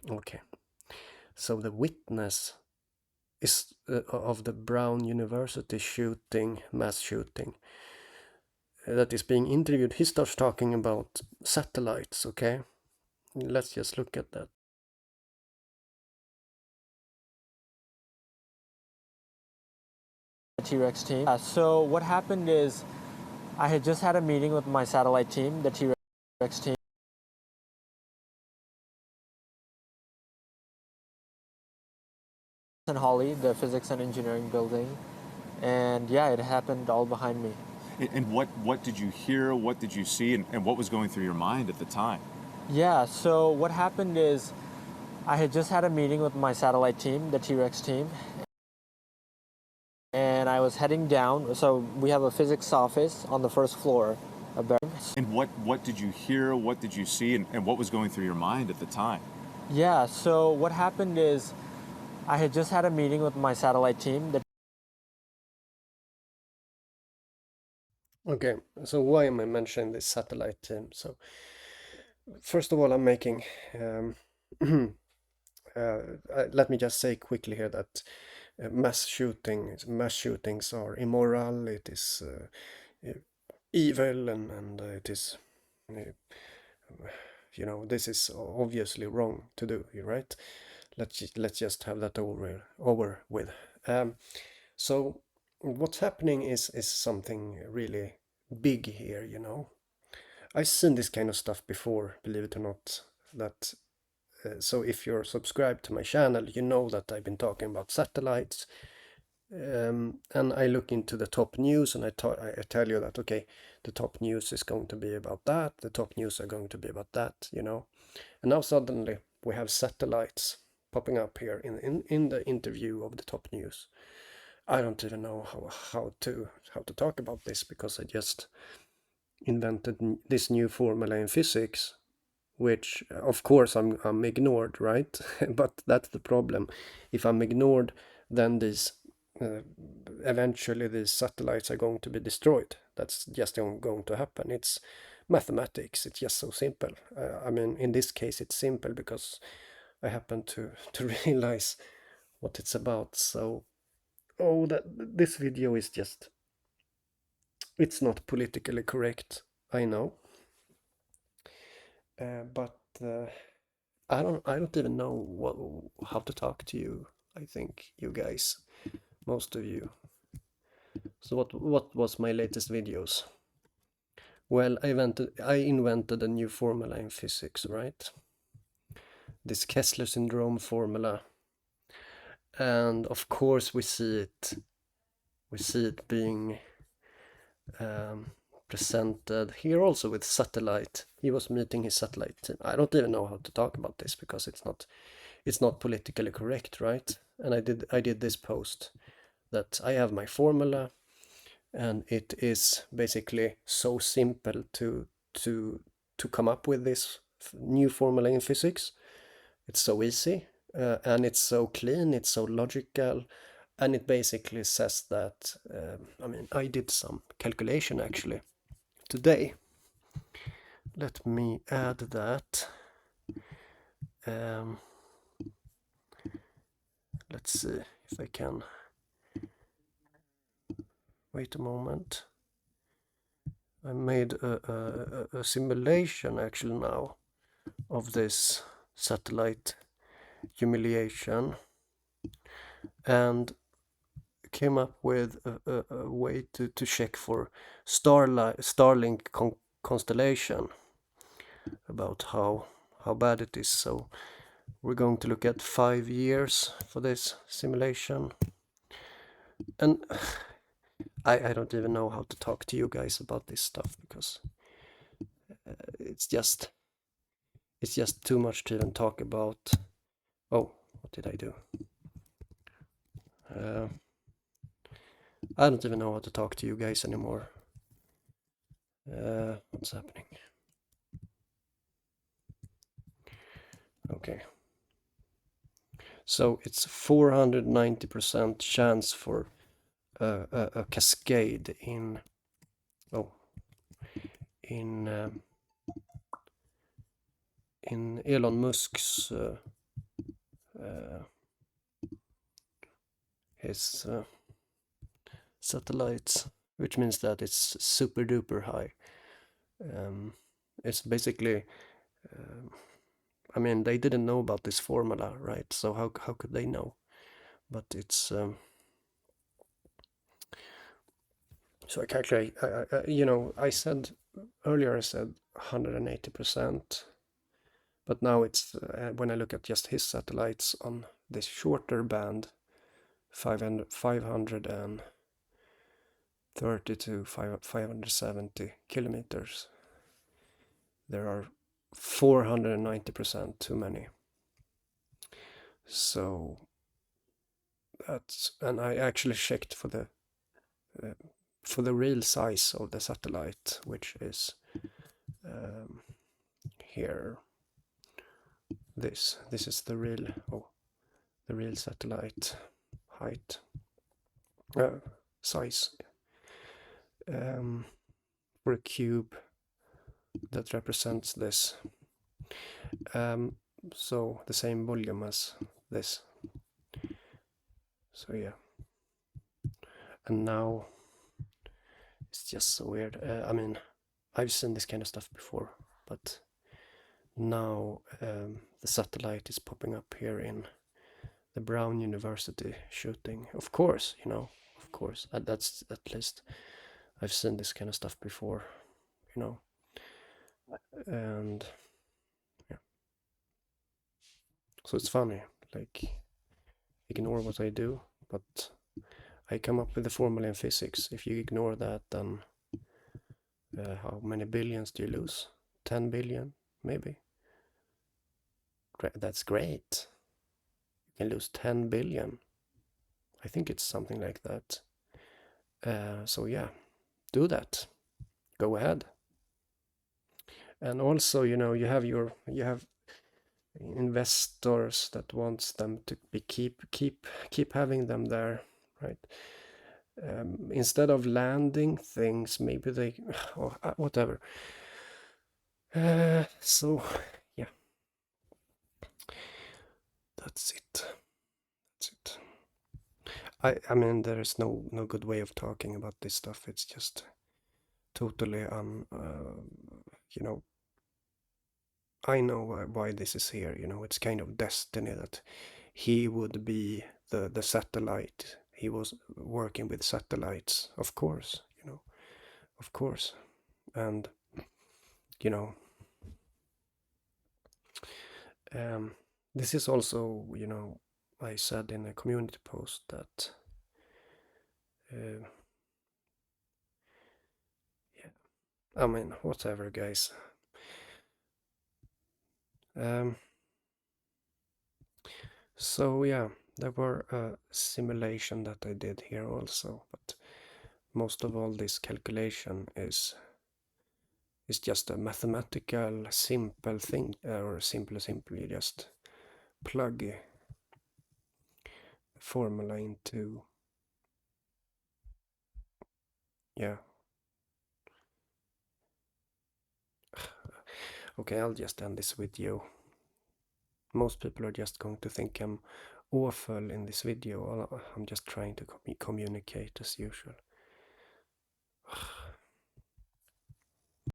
Okay, so the witness is of the Brown University shooting, mass shooting, that is being interviewed. He starts talking about satellites. Okay, let's just look at that. 𝗕𝗥𝗢𝗪𝗡 team. So what happened is I had just had a meeting with my satellite team, the 𝗕𝗥𝗢𝗪𝗡 team. In Holly, the physics and engineering building. And yeah, it happened all behind me. And what did you hear? What did you see? And what was going through your mind at the time? Yeah, so what happened is I had just had a meeting with my satellite team, the 𝗕𝗥𝗢𝗪𝗡 team. And I was heading down. So we have a physics office on the first floor. And what did you hear? What did you see? And what was going through your mind at the time? Yeah, so what happened is I had just had a meeting with my satellite team. Okay, so why am I mentioning this satellite team? So first of all, I'm making let me just say quickly here that mass shootings are immoral. It is evil, and it is this is obviously wrong to do, right? Let's just have that over with. So what's happening is something really big here. I've seen this kind of stuff before, believe it or not. That so if you're subscribed to my channel, you know that I've been talking about satellites, and I look into the top news, and I tell you that, okay, the top news is going to be about that, the top news are going to be about that, and now suddenly we have satellites popping up here in the interview of the top news. I don't even know how to talk about this, because I just invented this new formula in physics, which of course I'm ignored, right? But that's the problem. If I'm ignored, then these eventually these satellites are going to be destroyed. That's just going to happen. It's mathematics. It's just so simple. I mean, in this case, it's simple because I happen to realize what it's about. So, this video is just, it's not politically correct, I know, but I don't even know how to talk to you. I think you guys, most of you. So what was my latest videos? Well, I invented a new formula in physics, right? This Kessler syndrome formula. And of course we see it being presented here also with satellite. He was meeting his satellite team. I don't even know how to talk about this because it's not politically correct, right? And I did this post that I have my formula, and it is basically so simple to come up with this new formula in physics. It's so easy, and it's so clean, it's so logical, and it basically says that, I mean, I did some calculation actually today. Let me add that. Let's see if I can. Wait a moment. I made a simulation actually now of this satellite humiliation, and came up with a way to check for Starlink constellation, about how bad it is. So we're going to look at 5 years for this simulation, and I don't even know how to talk to you guys about this stuff, because it's just too much to even talk about. Oh, what did I do? I don't even know how to talk to you guys anymore. What's happening? Okay. So it's 490% chance for a cascade in Elon Musk's his satellites, which means that it's super duper high. It's basically, I mean, they didn't know about this formula, right? So how could they know? But it's so I calculate. I said earlier, I said 180%, but now it's when I look at just his satellites on this shorter band, 530 to 570 kilometers, there are 490% too many. So that's, and I actually checked for the real size of the satellite, which is here. This is the real satellite height, size, for a cube that represents this. So the same volume as this. So yeah. And now it's just so weird. I mean, I've seen this kind of stuff before, but now the satellite is popping up here in the Brown University shooting. Of course, of course. That's at least I've seen this kind of stuff before, and yeah. So it's funny, like, ignore what I do, but I come up with the formula in physics. If you ignore that, then how many billions do you lose? 10 billion, maybe. That's great. You can lose 10 billion. I think it's something like that. So yeah, do that. Go ahead. And also, you have investors that wants them to be keep having them there, right? Instead of landing things, maybe they, whatever. So yeah, that's it. I mean, there is no good way of talking about this stuff. It's just totally I know why this is here. It's kind of destiny that he would be the satellite. He was working with satellites, of course, of course. And this is also, I said in a community post that yeah, I mean, whatever, guys. So yeah, there were a simulation that I did here also, but most of all this calculation is just a mathematical simple thing, or simply just plug a formula into, yeah. Okay, I'll just end this video. Most people are just going to think I'm awful in this video. I'm just trying to communicate as usual.